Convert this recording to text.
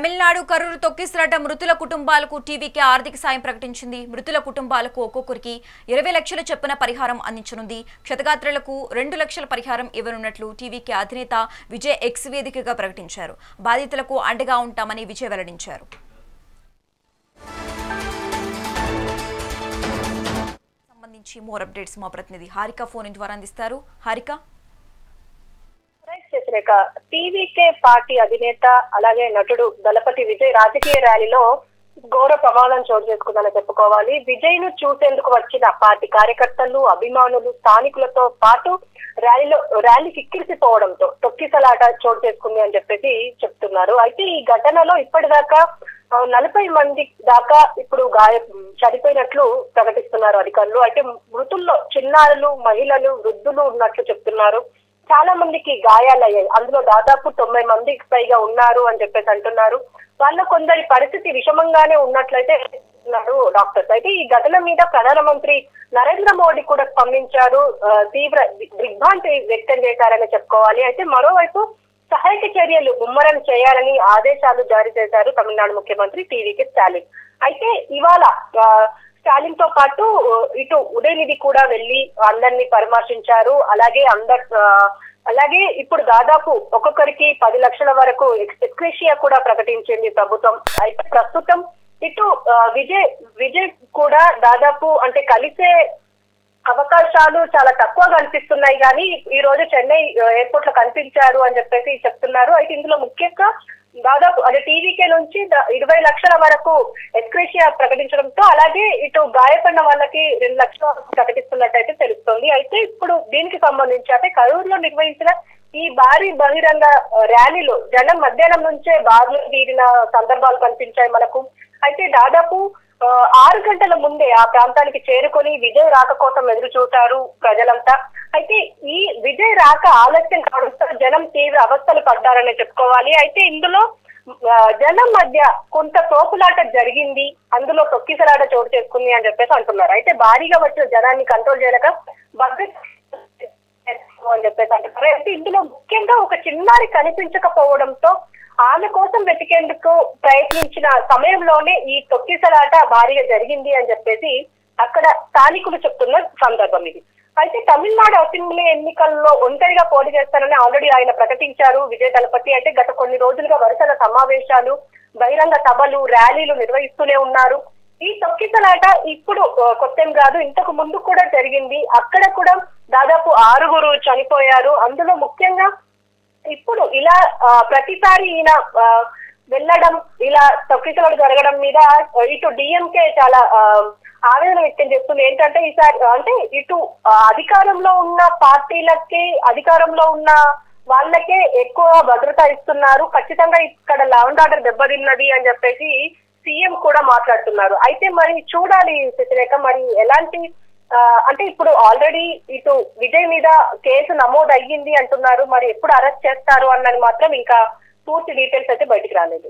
తమిళనాడు కరూరు తొక్కిసలాట మృతుల కుటుంబాలకు టీవీకే ఆర్థిక సాయం ప్రకటించింది. మృతుల కుటుంబాలకు ఒక్కొక్కరికి 20 లక్షల చొప్పున పరిహారం అందించనుంది. క్షతగాత్రులకు 2 లక్షల పరిహారం ఇవ్వనున్నట్లు టీవీకే అధినేత విజయ్ ఎక్స్ వేదికగా ప్రకటించారు. బాధితులకు అండగా ఉంటామని విజయ్ వెల్లడించారు. సంబంధించి మోర్ అప్డేట్స్ మా ప్రతినిధి హారిక ఫోన్ ద్వారా అందిస్తారు. హారిక, టీవీకే పార్టీ అధినేత అలాగే నటుడు దళపతి విజయ్ రాజకీయ ర్యాలీలో ఘోర ప్రమాదం చోటు చేసుకుందని చెప్పుకోవాలి. విజయ్ ను చూసేందుకు వచ్చిన పార్టీ కార్యకర్తలు, అభిమానులు, స్థానికులతో పాటు ర్యాలీ కిక్కిరిసిపోవడంతో తొక్కిసలాట చోటు చేసుకుంది అని చెప్పేసి చెప్తున్నారు. అయితే ఈ ఘటనలో ఇప్పటిదాకా 40 మంది దాకా ఇప్పుడు చనిపోయినట్లు ప్రకటిస్తున్నారు అధికారులు. అయితే మృతుల్లో చిన్నారులు, మహిళలు, వృద్ధులు ఉన్నట్లు చెప్తున్నారు. చాలా మందికి గాయాలయ్యాయి. అందులో దాదాపు 90 మందికి పైగా ఉన్నారు అని చెప్పేసి అంటున్నారు. వాళ్ళ కొందరి పరిస్థితి విషమంగానే ఉన్నట్లయితే డాక్టర్స్. అయితే ఈ ఘటన మీద ప్రధానమంత్రి నరేంద్ర మోడీ కూడా స్పందించారు. తీవ్ర దిగ్భ్రాంతి వ్యక్తం చేశారని చెప్పుకోవాలి. అయితే మరోవైపు సహాయక చర్యలు ముమ్మరం చేయాలని ఆదేశాలు జారీ చేశారు తమిళనాడు ముఖ్యమంత్రి టీవీకే స్టాలిన్. అయితే ఇవాళ స్టాలిన్ తో పాటు ఇటు ఉదయనిధి కూడా వెళ్లి అందరినీ పరామర్శించారు. అలాగే ఇప్పుడు దాదాపు ఒక్కొక్కరికి 10 లక్షల వరకు ఎక్స్గ్రేషియా కూడా ప్రకటించింది ప్రభుత్వం. అయితే ప్రస్తుతం ఇటు విజయ్ కూడా దాదాపు అంటే కలిసే అవకాశాలు చాలా తక్కువ కనిపిస్తున్నాయి. కానీ ఈ రోజు చెన్నై ఎయిర్పోర్ట్ లో కనిపించారు అని చెప్పేసి చెప్తున్నారు. అయితే ఇందులో ముఖ్యంగా దాదాపు అంటే టీవీకే నుంచి 20 లక్షల వరకు ఎక్స్గ్రేషియా ప్రకటించడంతో అలాగే ఇటు గాయపడిన వాళ్ళకి 2 లక్షల ప్రకటిస్తున్నట్టయితే తెలుస్తోంది. అయితే ఇప్పుడు దీనికి సంబంధించి అంటే కరూరులో నిర్వహించిన ఈ భారీ బహిరంగ ర్యాలీలో జనం మధ్యాహ్నం నుంచే బారులు తీరిన సందర్భాలు కనిపించాయి మనకు. అయితే దాదాపు 6 గంటల ముందే ఆ ప్రాంతానికి చేరుకొని విజయ్ రాక కోసం ఎదురు చూశారు ప్రజలంతా. అయితే ఈ విజయ్ రాక ఆలస్యం కావడంతో జనం తీవ్ర అవస్థలు పడ్డారని చెప్పుకోవాలి. అయితే ఇందులో జనం మధ్య కొంత తోపులాట జరిగింది, అందులో తొక్కిసలాట చోటు చేసుకుంది అని చెప్పేసి అంటున్నారు. అయితే భారీగా వచ్చిన జనాన్ని కంట్రోల్ చేయలేక భద్రత అని చెప్పేసి అంటున్నారు. అయితే ఇందులో ముఖ్యంగా ఒక చిన్నారి కనిపించకపోవడంతో ఆమె కోసం వెతికేందుకు ప్రయత్నించిన సమయంలోనే ఈ తొక్కిసలాట భారీగా జరిగింది అని చెప్పేసి అక్కడ స్థానికులు చెప్తున్న సందర్భం ఇది. అయితే తమిళనాడు అసెంబ్లీ ఎన్నికల్లో ఒంటరిగా పోటీ చేస్తారని ఆల్రెడీ ఆయన ప్రకటించారు విజయ్ దళపతి. అయితే గత కొన్ని రోజులుగా వరుసల సమావేశాలు, బహిరంగ సభలు, ర్యాలీలు నిర్వహిస్తూనే ఉన్నారు. ఈ తొక్కిసలాట ఇప్పుడు కొత్తేం కాదు, ఇంతకు ముందు కూడా జరిగింది. అక్కడ కూడా దాదాపు 6 చనిపోయారు. అందులో ముఖ్యంగా ఇప్పుడు ఇలా ప్రతిసారి ఈయన వెళ్ళడం, ఇలా తొక్కిసలాట జరగడం మీద ఇటు డిఎంకే చాలా ఆవేదన వ్యక్తం చేస్తుంది. ఏంటంటే ఈసారి అంటే ఇటు అధికారంలో ఉన్న పార్టీలకి, అధికారంలో ఉన్న వాళ్ళకే ఎక్కువ భద్రత ఇస్తున్నారు. ఖచ్చితంగా ఇక్కడ లా అండ్ ఆర్డర్ దెబ్బతిన్నది అని చెప్పేసి సీఎం కూడా మాట్లాడుతున్నారు. అయితే మరి చూడాలి శశిరేఖ, మరి ఎలాంటి అంటే ఇప్పుడు ఆల్రెడీ ఇటు విజయ్ మీద కేసు నమోదు అయ్యింది అంటున్నారు. మరి ఎప్పుడు అరెస్ట్ చేస్తారు అన్నది మాత్రం ఇంకా పూర్తి డీటెయిల్స్ అయితే బయటికి రాలేదు.